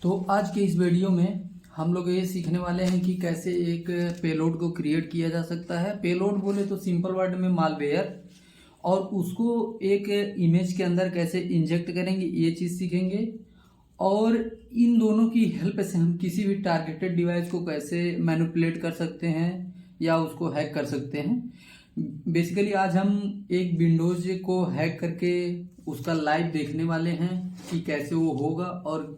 तो आज के इस वीडियो में हम लोग ये सीखने वाले हैं कि कैसे एक पेलोड को क्रिएट किया जा सकता है। पेलोड बोले तो सिंपल वर्ड में मालवेयर, और उसको एक इमेज के अंदर कैसे इंजेक्ट करेंगे ये चीज़ सीखेंगे। और इन दोनों की हेल्प से हम किसी भी टारगेटेड डिवाइस को कैसे मैनिपुलेट कर सकते हैं या उसको हैक कर सकते हैं। बेसिकली आज हम एक विंडोज को हैक करके उसका लाइव देखने वाले हैं कि कैसे वो होगा और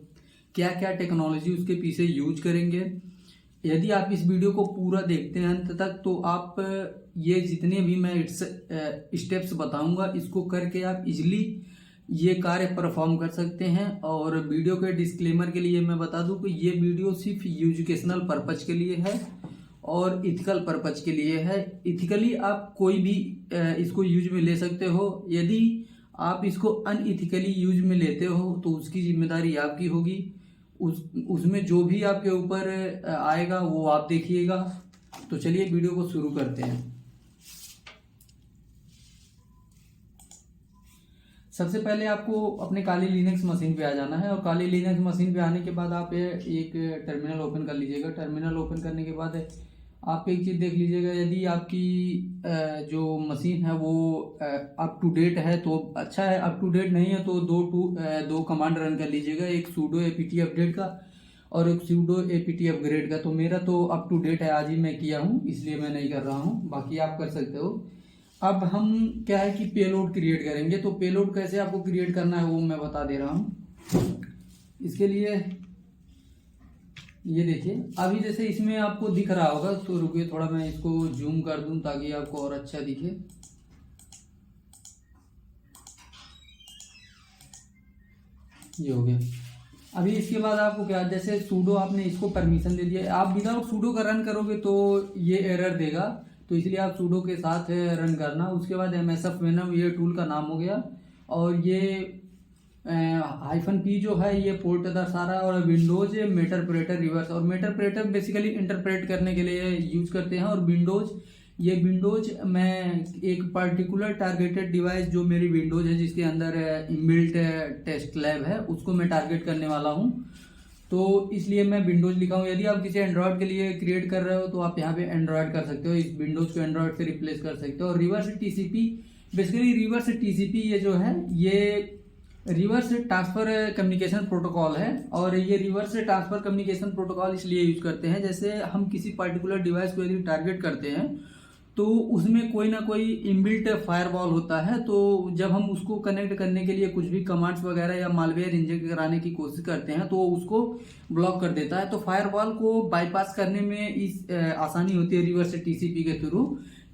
क्या क्या टेक्नोलॉजी उसके पीछे यूज करेंगे। यदि आप इस वीडियो को पूरा देखते हैं अंत तक तो आप ये जितने भी मैं स्टेप्स बताऊंगा इसको करके आप इजीली ये कार्य परफॉर्म कर सकते हैं। और वीडियो के डिस्क्लेमर के लिए मैं बता दूं कि ये वीडियो सिर्फ एजुकेशनल पर्पज के लिए है और इथिकल पर्पज के लिए है। इथिकली आप कोई भी इसको यूज में ले सकते हो। यदि आप इसको अनइथिकली यूज में लेते हो तो उसकी जिम्मेदारी आपकी होगी। उसमें जो भी आपके ऊपर आएगा वो आप देखिएगा। तो चलिए वीडियो को शुरू करते हैं। सबसे पहले आपको अपने काली लिनक्स मशीन पे आ जाना है और काली लिनक्स मशीन पे आने के बाद आप एक टर्मिनल ओपन कर लीजिएगा। टर्मिनल ओपन करने के बाद आप एक चीज़ देख लीजिएगा, यदि आपकी जो मशीन है वो अप टू डेट है तो अच्छा है, अप टू डेट नहीं है तो दो कमांड रन कर लीजिएगा, एक sudo apt अपडेट का और एक sudo apt अपग्रेड का। तो मेरा तो अप टू डेट है, आज ही मैं किया हूँ इसलिए मैं नहीं कर रहा हूँ, बाकी आप कर सकते हो। अब हम क्या है कि पेलोड क्रिएट करेंगे। तो पेलोड कैसे आपको क्रिएट करना है वो मैं बता दे रहा हूँ। इसके लिए ये देखिए, अभी जैसे इसमें आपको दिख रहा होगा, तो रुकिए थोड़ा मैं इसको जूम कर दूं ताकि आपको और अच्छा दिखे। ये हो गया। अभी इसके बाद आपको क्या, जैसे सूडो आपने इसको परमिशन दे दिया, आप विदाउट सूडो का रन करोगे तो ये एरर देगा, तो इसलिए आप सूडो के साथ रन करना। उसके बाद msf venom ये टूल का नाम हो गया और ये -p जो है ये पोर्ट दर्शा रहा है और विंडोज मेटरप्रेटर रिवर्स। और मेटरप्रेटर बेसिकली इंटरप्रेट करने के लिए यूज करते हैं। और विंडोज मैं एक पर्टिकुलर टारगेटेड डिवाइस जो मेरी विंडोज है जिसके अंदर इनबिल्ट टेस्ट लैब है उसको मैं टारगेट करने वाला हूं, तो इसलिए मैं विंडोज लिखा हूं। यदि आप किसी एंड्रॉयड के लिए क्रिएट कर रहे हो तो आप यहाँ पे एंड्रॉयड कर सकते हो, इस विंडोज को एंड्रॉयड से रिप्लेस कर सकते हो। और reverse TCP, basically reverse TCP ये जो है ये रिवर्स ट्रांसफर कम्युनिकेशन प्रोटोकॉल है। और ये रिवर्स ट्रांसफर कम्युनिकेशन प्रोटोकॉल इसलिए यूज करते हैं, जैसे हम किसी पर्टिकुलर डिवाइस को यदि टारगेट करते हैं तो उसमें कोई ना कोई इनबिल्ट फायरवॉल होता है, तो जब हम उसको कनेक्ट करने के लिए कुछ भी कमांड्स वगैरह या मालवेयर इंजेक्ट कराने की कोशिश करते हैं तो उसको ब्लॉक कर देता है। तो फायरवॉल को बाईपास करने में इस आसानी होती है रिवर्स टीसीपी के थ्रू,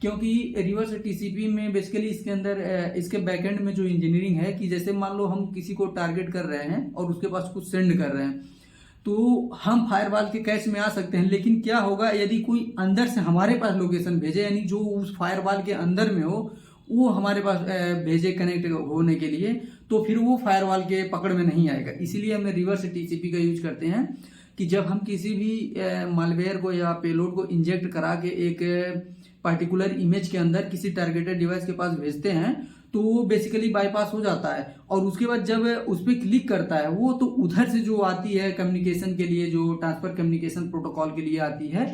क्योंकि रिवर्स टीसीपी में बेसिकली इसके अंदर इसके बैकएंड में जो इंजीनियरिंग है कि जैसे मान लो हम किसी को टारगेट कर रहे हैं और उसके पास कुछ सेंड कर रहे हैं तो हम फायरवॉल के कैश में आ सकते हैं। लेकिन क्या होगा यदि कोई अंदर से हमारे पास लोकेशन भेजे, यानी जो उस फायरवॉल के अंदर में हो वो हमारे पास भेजे कनेक्ट होने के लिए, तो फिर वो फायरवॉल के पकड़ में नहीं आएगा। इसीलिए हम रिवर्स टीसीपी का यूज करते हैं कि जब हम किसी भी मालवेयर को या पेलोड को इंजेक्ट करा के एक पर्टिकुलर इमेज के अंदर किसी टारगेटेड डिवाइस के पास भेजते हैं तो वो बेसिकली बाईपास हो जाता है। और उसके बाद जब उस पर क्लिक करता है वो तो उधर से जो आती है कम्युनिकेशन के लिए, जो ट्रांसफर कम्युनिकेशन प्रोटोकॉल के लिए आती है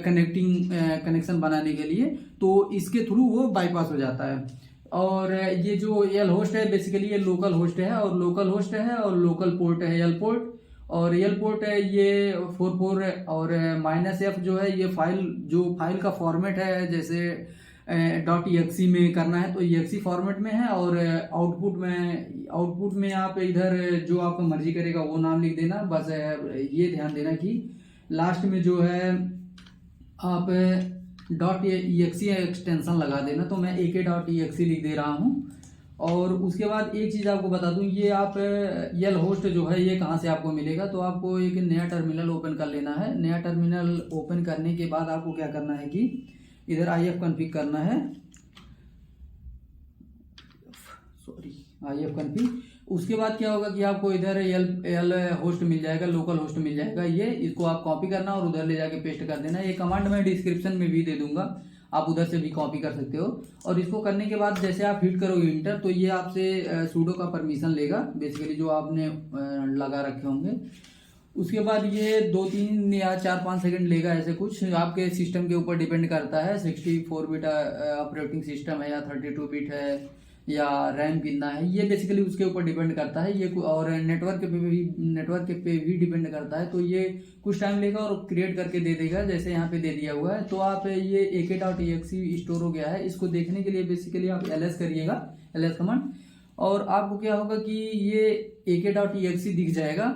कनेक्शन बनाने के लिए, तो इसके थ्रू वो बाईपास हो जाता है। और ये जो एल होस्ट है बेसिकली ये लोकल होस्ट है और लोकल होस्ट है और लोकल पोर्ट है एल पोर्ट। और एल पोर्ट है ये 44 और -f जो है ये फाइल का फॉर्मेट है, जैसे .exe में करना है तो exe फॉर्मेट में है। और आउटपुट में आप इधर जो आपका मर्जी करेगा वो नाम लिख देना। बस ये ध्यान देना कि लास्ट में जो है आप .exe एक्सटेंशन लगा देना, तो मैं ak.exe लिख दे रहा हूँ। और उसके बाद एक चीज़ आपको बता दूं, ये आप यल होस्ट जो है ये कहाँ से आपको मिलेगा, तो आपको एक नया टर्मिनल ओपन कर लेना है। नया टर्मिनल ओपन करने के बाद आपको क्या करना है कि इधर IF कॉन्फ़िग करना है, IF कॉन्फ़िग। उसके बाद क्या होगा कि आपको इधर यल होस्ट मिल जाएगा, लोकल होस्ट मिल जाएगा, ये इसको आप कॉपी करना और उधर ले जाके पेस्ट कर देना। ये कमांड मैं डिस्क्रिप्शन में भी दे दूंगा, आप उधर से भी कॉपी कर सकते हो। और इसको करने के बाद जैसे आप हिट करोगे इंटर तो ये आपसे सूडो का परमिशन लेगा, बेसिकली जो आपने लगा रखे होंगे। उसके बाद ये 2-3 या 4-5 सेकंड लेगा, ऐसे कुछ आपके सिस्टम के ऊपर डिपेंड करता है। 64 बिट ऑपरेटिंग सिस्टम है या 32 बिट है या रैम कितना है, ये बेसिकली उसके ऊपर डिपेंड करता है। ये और नेटवर्क पे भी डिपेंड करता है। तो ये कुछ टाइम लेगा और क्रिएट करके दे देगा, जैसे यहाँ पे दे दिया हुआ है। तो आप ये ak.exe स्टोर हो गया है, इसको देखने के लिए बेसिकली आप ls करिएगा, ls कमांड, और आपको क्या होगा कि ये ak.exe दिख जाएगा।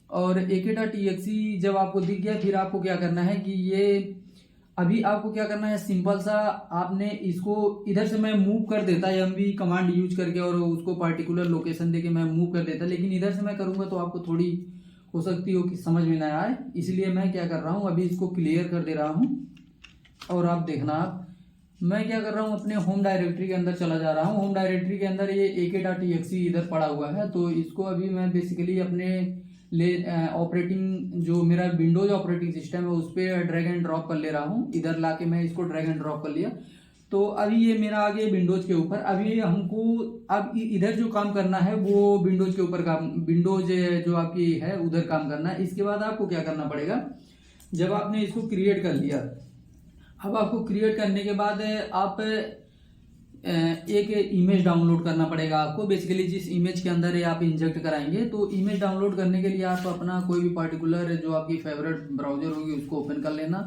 और ak.exe जब आपको दिख गया, फिर आपको क्या करना है कि ये अभी आपको क्या करना है, सिंपल सा आपने इसको इधर से मैं मूव कर देता mv कमांड यूज करके और उसको पर्टिकुलर लोकेशन देके मैं मूव कर देता, लेकिन इधर से मैं करूंगा तो आपको थोड़ी हो सकती हो कि समझ में ना आए, इसलिए मैं क्या कर रहा हूँ, अभी इसको क्लियर कर दे रहा हूँ। और आप देखना, मैं क्या कर रहा हूँ, अपने होम डायरेक्टरी के अंदर चला जा रहा हूँ। होम डायरेक्टरी के अंदर ये ak.exe इधर पड़ा हुआ है, तो इसको अभी मैं बेसिकली अपने ऑपरेटिंग जो मेरा विंडोज ऑपरेटिंग सिस्टम है उस पर ड्रैग एंड ड्रॉप कर ले रहा हूँ। इधर लाके मैं इसको ड्रैग एंड ड्रॉप कर लिया, तो अभी ये मेरा आ गया विंडोज के ऊपर। अभी हमको अब इधर जो काम करना है वो विंडोज के ऊपर काम, विंडोज जो आपकी है उधर काम करना है। इसके बाद आपको क्या करना पड़ेगा, जब आपने इसको क्रिएट कर लिया, अब आपको क्रिएट करने के बाद आप एक इमेज डाउनलोड करना पड़ेगा आपको। बेसिकली जिस इमेज के अंदर आप इंजेक्ट कराएंगे, तो इमेज डाउनलोड करने के लिए आप अपना कोई भी पर्टिकुलर जो आपकी फेवरेट ब्राउजर होगी उसको ओपन कर लेना।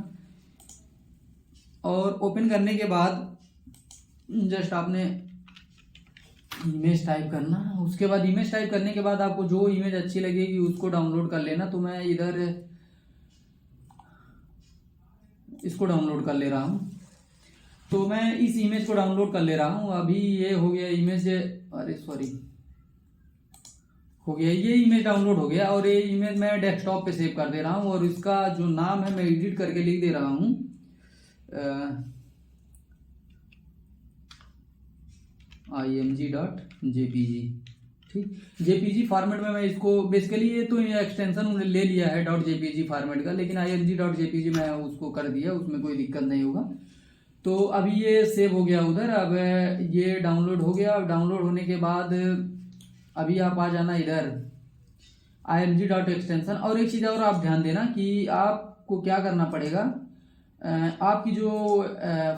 और ओपन करने के बाद जस्ट आपने इमेज टाइप करना। उसके बाद इमेज टाइप करने के बाद आपको जो इमेज अच्छी लगेगी उसको डाउनलोड कर लेना। तो मैं इधर इसको डाउनलोड कर ले रहा हूँ, तो मैं इस इमेज को डाउनलोड कर ले रहा हूँ। अभी ये हो गया इमेज, अरे सॉरी, हो गया, ये इमेज डाउनलोड हो गया। और ये इमेज मैं डेस्कटॉप पे सेव कर दे रहा हूँ, और इसका जो नाम है मैं एडिट करके लिख दे रहा हूँ img.jpg। ठीक, jpg फॉर्मेट में मैं इसको बेसिकली, ये तो एक्सटेंशन उन्होंने ले लिया है .jpg फॉर्मेट का, लेकिन img.jpg मैं उसको कर दिया, उसमें कोई दिक्कत नहीं होगा। तो अभी ये सेव हो गया उधर। अब ये डाउनलोड हो गया। डाउनलोड होने के बाद अभी आप आ जाना इधर img.extension। और एक चीज़ और आप ध्यान देना कि आपको क्या करना पड़ेगा, आपकी जो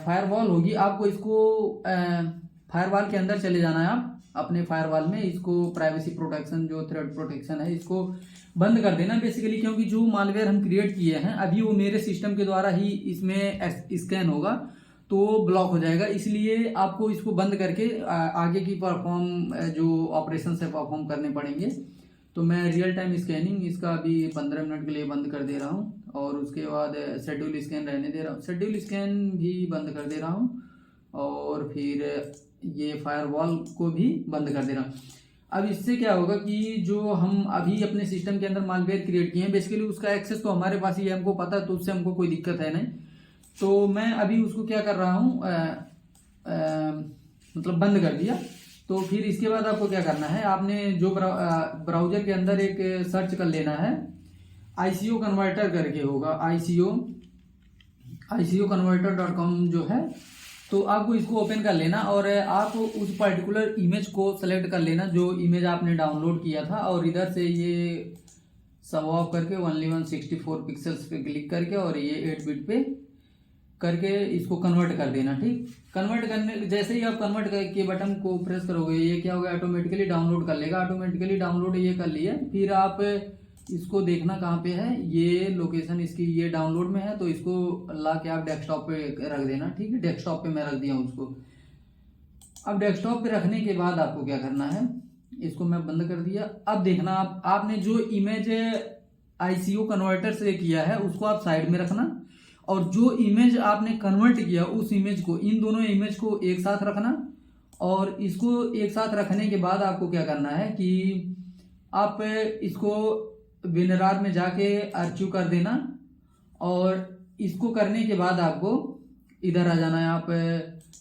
फायरवॉल होगी, आपको इसको फायरवॉल के अंदर चले जाना है। आप अपने फायरवॉल में इसको प्राइवेसी प्रोटेक्शन, जो थ्रेड प्रोटेक्शन है, इसको बंद कर देना बेसिकली, क्योंकि जो मालवेयर हम क्रिएट किए हैं अभी वो मेरे सिस्टम के द्वारा ही इसमें स्कैन होगा, तो ब्लॉक हो जाएगा। इसलिए आपको इसको बंद करके आगे की परफॉर्म जो ऑपरेशन से परफॉर्म करने पड़ेंगे। तो मैं रियल टाइम स्कैनिंग इसका अभी 15 मिनट के लिए बंद कर दे रहा हूँ, और उसके बाद शेड्यूल स्कैन रहने दे रहा हूँ, शेड्यूल स्कैन भी बंद कर दे रहा हूँ, और फिर ये फायरवॉल को भी बंद कर दे रहा हूँ। अब इससे क्या होगा कि जो हम अभी अपने सिस्टम के अंदर मालवेयर क्रिएट किए हैं, बेसिकली उसका एक्सेस तो हमारे पास ही है, हमको पता है, तो उससे हमको कोई दिक्कत है नहीं। तो मैं अभी उसको क्या कर रहा हूँ, मतलब बंद कर दिया। तो फिर इसके बाद आपको क्या करना है, आपने जो ब्राउजर के अंदर एक सर्च कर लेना है, ICO कन्वर्टर करके होगा, ICO converter.com जो है, तो आपको इसको ओपन कर लेना, और आप उस पर्टिकुलर इमेज को सेलेक्ट कर लेना जो इमेज आपने डाउनलोड किया था, और इधर से ये सब ऑफ करके ओनली 164 पिक्सल्स पे क्लिक करके और ये 8 बिट पे करके इसको कन्वर्ट कर देना। ठीक, कन्वर्ट करने जैसे ही आप कन्वर्ट के बटन को प्रेस करोगे, ये क्या होगा, ऑटोमेटिकली डाउनलोड कर लेगा। ऑटोमेटिकली डाउनलोड ये कर लिया, फिर आप इसको देखना कहाँ पे है, ये लोकेशन इसकी ये डाउनलोड में है, तो इसको ला के आप डेस्कटॉप पे रख देना। ठीक है, डेस्कटॉप पे मैं रख दिया हूँ उसको। अब डेस्कटॉप पे रखने के बाद आपको क्या करना है, इसको मैं बंद कर दिया। अब देखना, आपने जो इमेज ICO कन्वर्टर से किया है उसको आप साइड में रखना, और जो इमेज आपने कन्वर्ट किया उस इमेज को, इन दोनों इमेज को एक साथ रखना। और इसको एक साथ रखने के बाद आपको क्या करना है कि आप इसको विनरार में जाके आर्चिव कर देना, और इसको करने के बाद आपको इधर आ जाना है, आप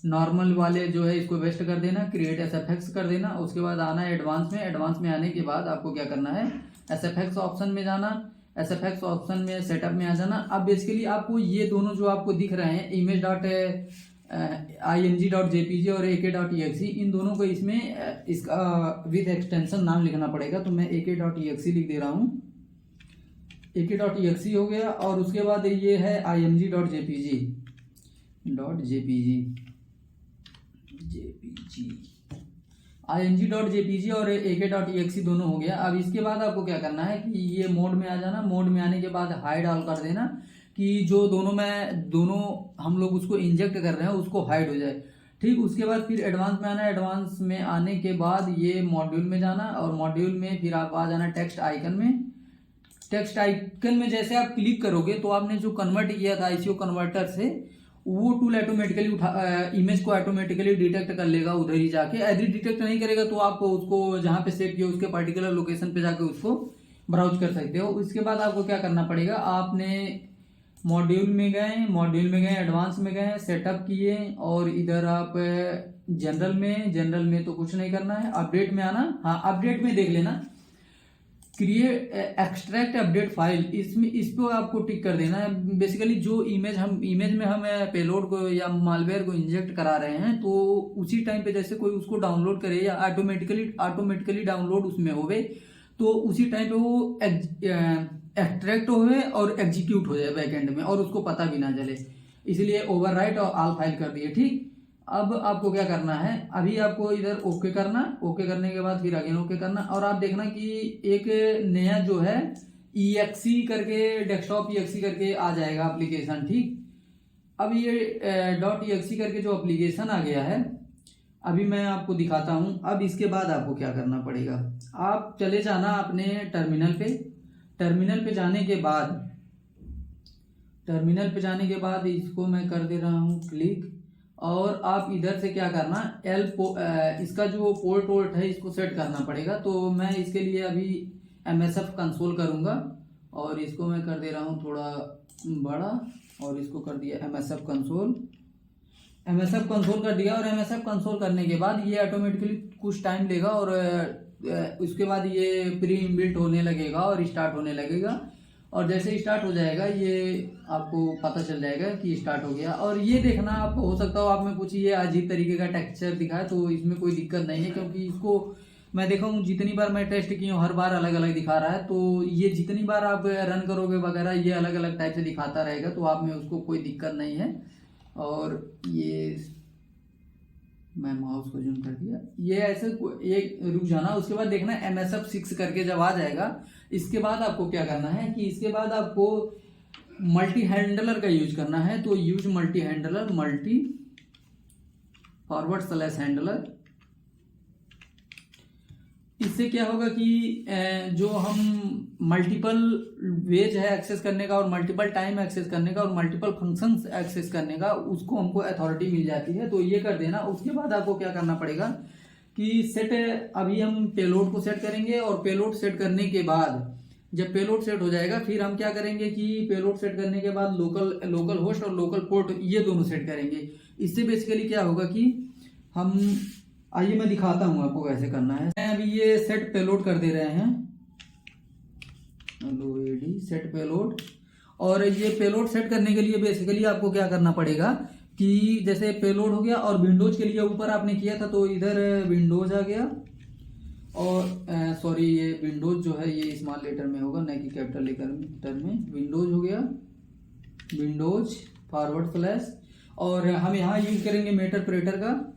नॉर्मल वाले जो है इसको वेस्ट कर देना, क्रिएट SFX कर देना। उसके बाद आना है एडवांस में, एडवांस में आने के बाद आपको क्या करना है, SFX ऑप्शन में जाना, SFX ऑप्शन में सेटअप में आ जाना। अब बेसिकली आपको ये दोनों जो आपको दिख रहे हैं, img.jpg और ak.exe, इन दोनों को इसमें इसका विद एक्सटेंशन नाम लिखना पड़ेगा। तो मैं ak.exe लिख दे रहा हूँ, ak.exe हो गया। और उसके बाद ये है img.jpg img.jpg और ak.exe दोनों हो गया। अब इसके बाद आपको क्या करना है कि ये मोड में आ जाना। मोड में आने के बाद हाइड ऑल कर देना कि जो दोनों हम लोग उसको इंजेक्ट कर रहे हैं उसको हाइड हो जाए। ठीक, उसके बाद फिर एडवांस में आना। एडवांस में आने के बाद ये मॉड्यूल में जाना और मॉड्यूल में फिर आप आ जाना टेक्स्ट आइकन में। टेक्स्ट आइकन में जैसे आप क्लिक करोगे तो आपने जो कन्वर्ट किया था ICO कन्वर्टर से, वो टूल ऑटोमेटिकली इमेज को ऑटोमेटिकली डिटेक्ट कर लेगा उधर ही जाके। यदि डिटेक्ट नहीं करेगा तो आप उसको जहाँ पे सेव किया उसके पर्टिकुलर लोकेशन पे जाके उसको ब्राउज कर सकते हो। उसके बाद आपको क्या करना पड़ेगा, आपने मॉड्यूल में गए, एडवांस में गए, सेटअप किए और इधर आप जनरल में तो कुछ नहीं करना है। अपडेट में आना। हाँ, अपडेट में देख लेना क्रिएट एक्सट्रैक्ट अपडेट फाइल, इसमें इस पर आपको टिक कर देना है। बेसिकली जो इमेज में हम पेलोड को या मालवेयर को इंजेक्ट करा रहे हैं तो उसी टाइम पे जैसे कोई उसको डाउनलोड करे या ऑटोमेटिकली डाउनलोड उसमें होवे तो उसी टाइम पे वो एक्सट्रैक्ट होवे और एग्जीक्यूट हो जाए बैकएंड में और उसको पता भी ना चले। इसलिए ओवरराइट और ऑल फाइल कर दिए। ठीक, अब आपको क्या करना है, अभी आपको इधर ओके करना। ओके करने के बाद फिर अगेन ओके करना और आप देखना कि एक नया जो है exe करके डेस्कटॉप exe करके आ जाएगा एप्लीकेशन। ठीक, अब ये .exe करके जो एप्लीकेशन आ गया है अभी मैं आपको दिखाता हूं। अब इसके बाद आपको क्या करना पड़ेगा, आप चले जाना अपने टर्मिनल पे। टर्मिनल पे जाने के बाद इसको मैं कर दे रहा हूं क्लिक और आप इधर से क्या करना, इसका जो पोर्ट है इसको सेट करना पड़ेगा। तो मैं इसके लिए अभी MSF कंसोल करूंगा और इसको मैं कर दे रहा हूं थोड़ा बड़ा और इसको कर दिया MSF कंसोल कर दिया। और MSF कंसोल करने के बाद ये ऑटोमेटिकली कुछ टाइम लेगा और उसके बाद ये प्री इनबिल्ट होने लगेगा और स्टार्ट होने लगेगा। और जैसे स्टार्ट हो जाएगा ये आपको पता चल जाएगा कि स्टार्ट हो गया। और ये देखना, आप हो सकता हो आप में कुछ ये अजीब तरीके का टेक्सचर दिखाए, तो इसमें कोई दिक्कत नहीं है क्योंकि इसको मैं देखा हूँ जितनी बार मैं टेस्ट की हूँ हर बार अलग अलग दिखा रहा है। तो ये जितनी बार आप रन करोगे वगैरह ये अलग अलग टाइप से दिखाता रहेगा, तो आप में उसको कोई दिक्कत नहीं है। और ये मैं माउस को जूम कर दिया, ये ऐसे एक रुक जाना। उसके बाद देखना MSF 6 करके जब आ जाएगा, इसके बाद आपको क्या करना है कि इसके बाद आपको मल्टी हैंडलर का यूज करना है। तो यूज मल्टी हैंडलर, /हैंडलर। इससे क्या होगा कि जो हम मल्टीपल वेज है एक्सेस करने का और मल्टीपल टाइम एक्सेस करने का और मल्टीपल फंक्शंस एक्सेस करने का, उसको हमको अथॉरिटी मिल जाती है। तो ये कर देना। उसके बाद आपको क्या करना पड़ेगा कि अभी हम पेलोड को सेट करेंगे और पेलोड सेट करने के बाद जब पेलोड सेट हो जाएगा फिर हम क्या करेंगे कि पेलोड सेट करने के बाद लोकल होस्ट और लोकल पोर्ट ये दोनों सेट करेंगे। इससे बेसिकली क्या होगा कि हम, आइए मैं दिखाता हूं आपको कैसे करना है। अभी ये सेट पेलोड कर दे रहे हैं, सेट पेलोड। और ये पेलोड सेट करने के लिए बेसिकली आपको क्या करना पड़ेगा कि जैसे पेलोड हो गया और विंडोज के लिए ऊपर आपने किया था तो इधर विंडोज आ गया और सॉरी ये विंडोज जो है ये स्मॉल लेटर में होगा न कि कैपिटल लेटर में। विंडोज हो गया, विंडोज /, और हम यहाँ यूज करेंगे मेटरप्रेटर का,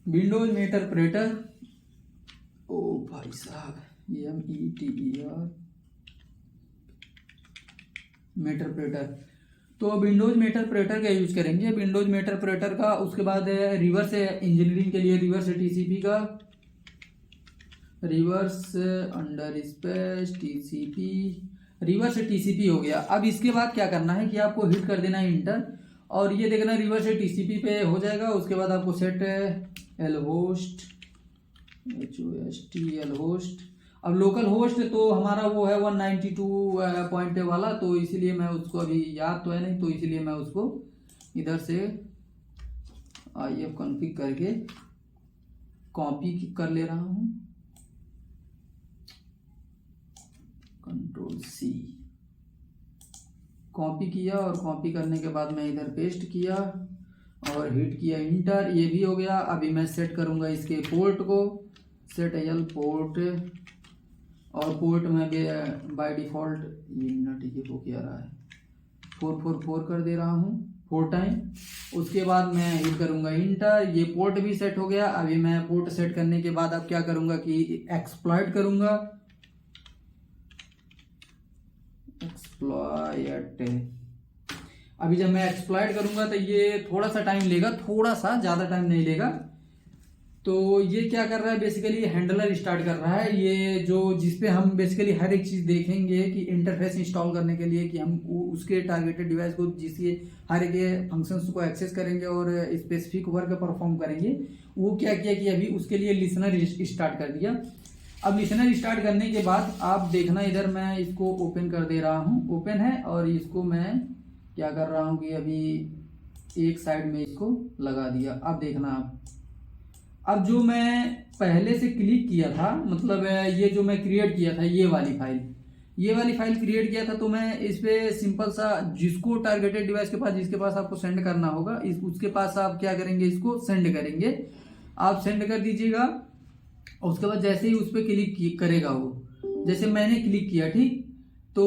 विंडोज मेटरप्रेटर। ओ भाई साहब, METER मेटरप्रेटर। तो विंडोज मेटरप्रेटर का यूज करेंगे, विंडोज मेटरप्रेटर का। उसके बाद रिवर्स इंजीनियरिंग के लिए रिवर्स TCP का, रिवर्स TCP हो गया। अब इसके बाद क्या करना है कि आपको हिट कर देना है इंटर और ये देखना रिवर्स TCP पे हो जाएगा। उसके बाद आपको सेट lhost lhost। अब लोकल होस्ट तो हमारा वो है 192 पॉइंट वाला, तो इसीलिए मैं उसको अभी याद तो है नहीं, तो इसीलिए मैं उसको इधर से IF कॉन्फ़िग करके कॉपी कर ले रहा हूँ, Ctrl+C कॉपी किया। और कॉपी करने के बाद मैं इधर पेस्ट किया और हिट किया इंटर, ये भी हो गया। अभी मैं सेट करूंगा इसके पोर्ट को, सेट एल पोर्ट और पोर्ट में भी बाय डिफ़ॉल्ट ये मिनट वो क्या रहा है 444 कर दे रहा हूँ 4 टाइम। उसके बाद मैं हिट करूँगा इंटर, ये पोर्ट भी सेट हो गया। अभी मैं पोर्ट सेट करने के बाद अब क्या करूँगा कि एक्सप्लॉइट करूँगा, एक्सप्लॉइट। अभी जब मैं एक्सप्लॉइट करूँगा तो ये थोड़ा सा टाइम लेगा, थोड़ा सा, ज़्यादा टाइम नहीं लेगा। तो ये क्या कर रहा है बेसिकली, हैंडलर स्टार्ट कर रहा है, ये जो जिसपे हम बेसिकली हर एक चीज़ देखेंगे कि इंटरफेस इंस्टॉल करने के लिए कि हम उसके टारगेटेड डिवाइस को जिससे हर एक फंक्शंस को एक्सेस करेंगे और स्पेसिफिक वर्क परफॉर्म करेंगे। वो क्या किया कि अभी उसके लिए लिसनर स्टार्ट कर दिया। अब लिसनर स्टार्ट करने के बाद आप देखना, इधर मैं इसको ओपन कर दे रहा हूँ, ओपन है, और इसको मैं क्या कर रहा हूँ कि अभी एक साइड में इसको लगा दिया। अब देखना आप, अब जो मैं पहले से क्लिक किया था, मतलब ये जो मैं क्रिएट किया था ये वाली फाइल क्रिएट किया था, तो मैं इस पे सिंपल सा जिसको टारगेटेड डिवाइस के पास, जिसके पास आपको सेंड करना होगा उसके पास आप क्या करेंगे, इसको सेंड करेंगे। आप सेंड कर दीजिएगा। उसके बाद जैसे ही उस पर क्लिक करेगा वो, जैसे मैंने क्लिक किया, ठीक, तो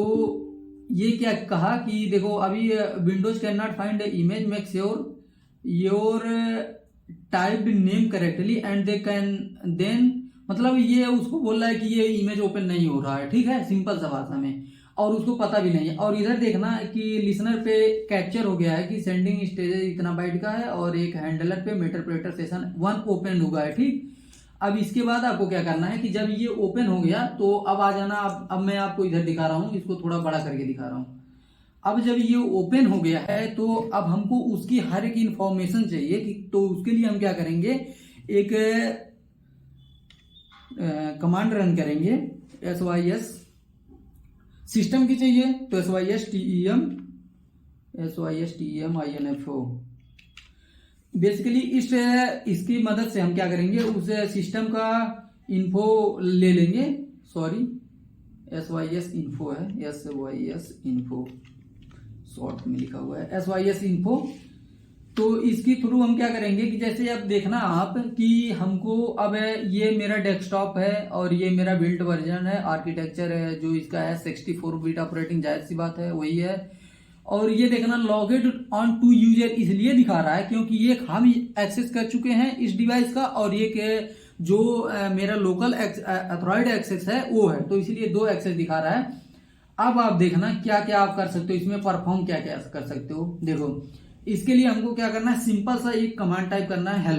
ये क्या कहा कि देखो अभी Windows can not find image, make sure your typed name correctly and they can then, मतलब ये उसको बोल रहा है कि ये इमेज ओपन नहीं हो रहा है, ठीक है, सिंपल सा भाषा में, और उसको पता भी नहीं है। और इधर देखना कि लिसनर पे कैप्चर हो गया है कि सेंडिंग स्टेज इतना बाइट का है और एक हैंडलर पे मेटरप्रेटर सेशन 1 ओपन हुआ है, ठीक। अब इसके बाद आपको क्या करना है कि जब ये ओपन हो गया तो अब आ जाना। अब मैं आपको इधर दिखा रहा हूँ, इसको थोड़ा बड़ा करके दिखा रहा हूँ। अब जब ये ओपन हो गया है तो अब हमको उसकी हर एक इंफॉर्मेशन चाहिए कि, तो उसके लिए हम क्या करेंगे, एक कमांड रन करेंगे, SYS सिस्टम की चाहिए तो SYSTEM INFO। बेसिकली इसकी मदद से हम क्या करेंगे, उस सिस्टम का इन्फो ले लेंगे, सॉरी SYS इन्फो है, SYS इन्फो शॉर्ट में लिखा हुआ है, SYS इन्फो। तो इसकी थ्रू हम क्या करेंगे कि जैसे अब देखना आप कि हमको अब ये मेरा डेस्कटॉप है और ये मेरा बिल्ट वर्जन है, आर्किटेक्चर है जो इसका है 64 बिट ऑपरेटिंग, जाहिर सी बात है वही है। और ये देखना लॉगड ऑन टू यूजर इसलिए दिखा रहा है क्योंकि ये हम एक्सेस कर चुके हैं इस डिवाइस का, और ये के जो मेरा लोकल अथॉराइज्ड एक्सेस है वो है, तो इसलिए 2 एक्सेस दिखा रहा है। अब आप देखना क्या क्या आप कर सकते हो इसमें, परफॉर्म क्या क्या कर सकते हो। देखो इसके लिए हमको क्या करना है, सिंपल सा एक कमांड टाइप करना है,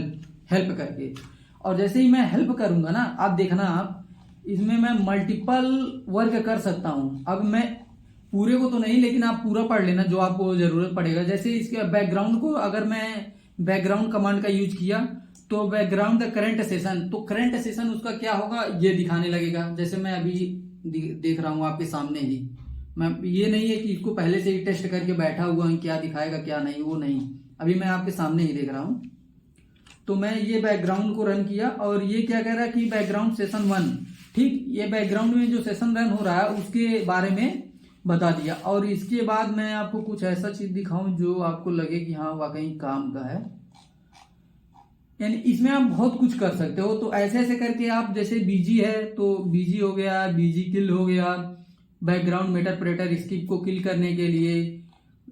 हेल्प करके। और जैसे ही मैं हेल्प करूंगा ना, आप देखना आप इसमें मैं मल्टीपल वर्क कर सकता हूं। अब मैं पूरे को तो नहीं, लेकिन आप पूरा पढ़ लेना जो आपको जरूरत पड़ेगा। जैसे इसके बैकग्राउंड को अगर मैं बैकग्राउंड कमांड का यूज किया तो बैकग्राउंड करंट सेशन, तो करंट सेशन उसका क्या होगा ये दिखाने लगेगा। जैसे मैं अभी देख रहा हूं आपके सामने ही, मैं ये नहीं है कि इसको पहले से ही टेस्ट करके बैठा हुआ हूं क्या दिखाएगा क्या नहीं, वो नहीं, अभी मैं आपके सामने ही देख रहा हूं। तो मैं ये बैकग्राउंड को रन किया और ये क्या कह रहा है कि बैकग्राउंड सेशन 1, ठीक, ये बैकग्राउंड में जो सेशन रन हो रहा है उसके बारे में बता दिया। और इसके बाद मैं आपको कुछ ऐसा चीज दिखाऊं जो आपको लगे कि हाँ वाकई काम का है, यानी इसमें आप बहुत कुछ कर सकते हो। तो ऐसे ऐसे करके आप, जैसे बीजी है तो बीजी हो गया, बीजी किल हो गया, बैकग्राउंड मेटरप्रेटर स्किप को किल करने के लिए,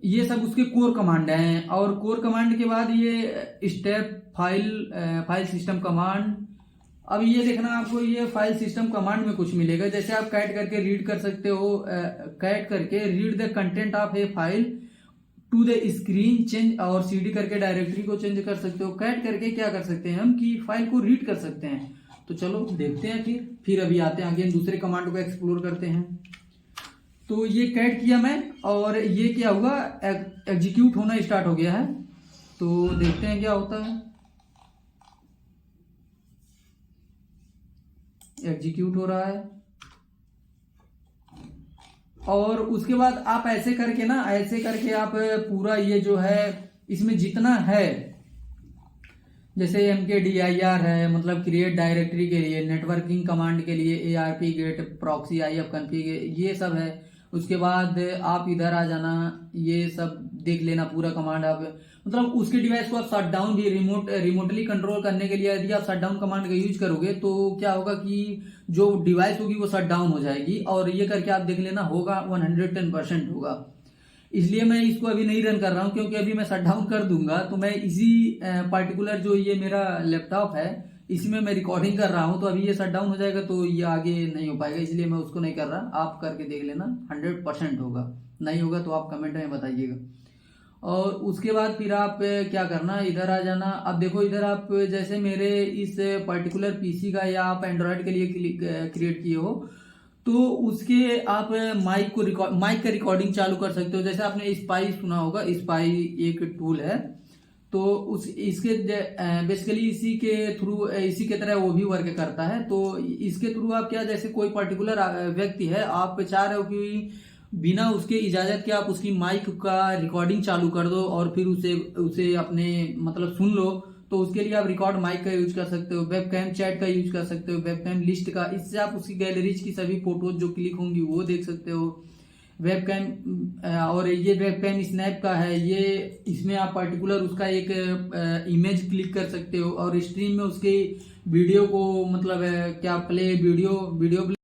ये सब उसके कोर कमांड हैं। और कोर कमांड के बाद ये स्टेप फाइल सिस्टम कमांड। अब ये देखना आपको ये फाइल सिस्टम कमांड में कुछ मिलेगा, जैसे आप कैट करके रीड कर सकते हो, कैट करके read the content of a file to the screen change, और CD करके डायरेक्टरी को चेंज कर सकते हो। कैट करके क्या कर सकते हैं हम कि फाइल को रीड कर सकते हैं। तो चलो देखते हैं, फिर अभी आते हैं आगे दूसरे कमांड को एक्सप्लोर करते हैं। तो ये कैट किया मैं, और ये क्या हुआ, एग्जीक्यूट होना स्टार्ट हो गया है। तो देखते हैं क्या होता है। एग्जीक्यूट हो रहा है, और उसके बाद आप ऐसे करके ना, ऐसे करके आप पूरा ये जो है इसमें जितना है, जैसे mkdir है, मतलब क्रिएट डायरेक्टरी के लिए, नेटवर्किंग कमांड के लिए ARP get proxy IF config, ये सब है। उसके बाद आप इधर आ जाना, ये सब देख लेना पूरा कमांड। आप मतलब उसके डिवाइस को आप शट डाउन भी रिमोटली कंट्रोल करने के लिए यदि आप शट डाउन कमांड का यूज करोगे तो क्या होगा कि जो डिवाइस होगी वो शट डाउन हो जाएगी, और ये करके आप देख लेना होगा 110% होगा। इसलिए मैं इसको अभी नहीं रन कर रहा हूँ, क्योंकि अभी मैं शट डाउन कर दूंगा तो मैं इसी पार्टिकुलर जो ये मेरा लैपटॉप है इसमें मैं रिकॉर्डिंग कर रहा हूँ, तो अभी ये शट डाउन हो जाएगा तो ये आगे नहीं हो पाएगा, इसलिए मैं उसको नहीं कर रहा। आप करके देख लेना, 100% होगा। नहीं होगा तो आप कमेंट में बताइएगा। और उसके बाद फिर आप क्या करना, इधर आ जाना। अब देखो इधर आप जैसे मेरे इस पर्टिकुलर पीसी का या आप एंड्रॉयड के लिए क्रिएट किए हो, तो उसके आप माइक का रिकॉर्डिंग चालू कर सकते हो। जैसे आपने स्पाई सुना होगा, स्पाई एक टूल है, तो उस इसके बेसिकली इसी के थ्रू, इसी के तरह वो भी वर्क करता है। तो इसके थ्रू आप क्या, जैसे कोई पर्टिकुलर व्यक्ति है, आप चाह रहे हो कि बिना उसके इजाजत के आप उसकी माइक का रिकॉर्डिंग चालू कर दो और फिर उसे उसे अपने मतलब सुन लो, तो उसके लिए आप रिकॉर्ड माइक का यूज कर सकते हो, वेब कैम चैट का यूज कर सकते हो, वेब कैम लिस्ट का। इससे आप उसकी गैलरीज की सभी फोटोज जो क्लिक होंगी वो देख सकते हो। वेब कैम, और ये वेब कैम स्नैप का है, ये इसमें आप पर्टिकुलर उसका एक इमेज क्लिक कर सकते हो और स्ट्रीम में उसके वीडियो को मतलब क्या वीडियो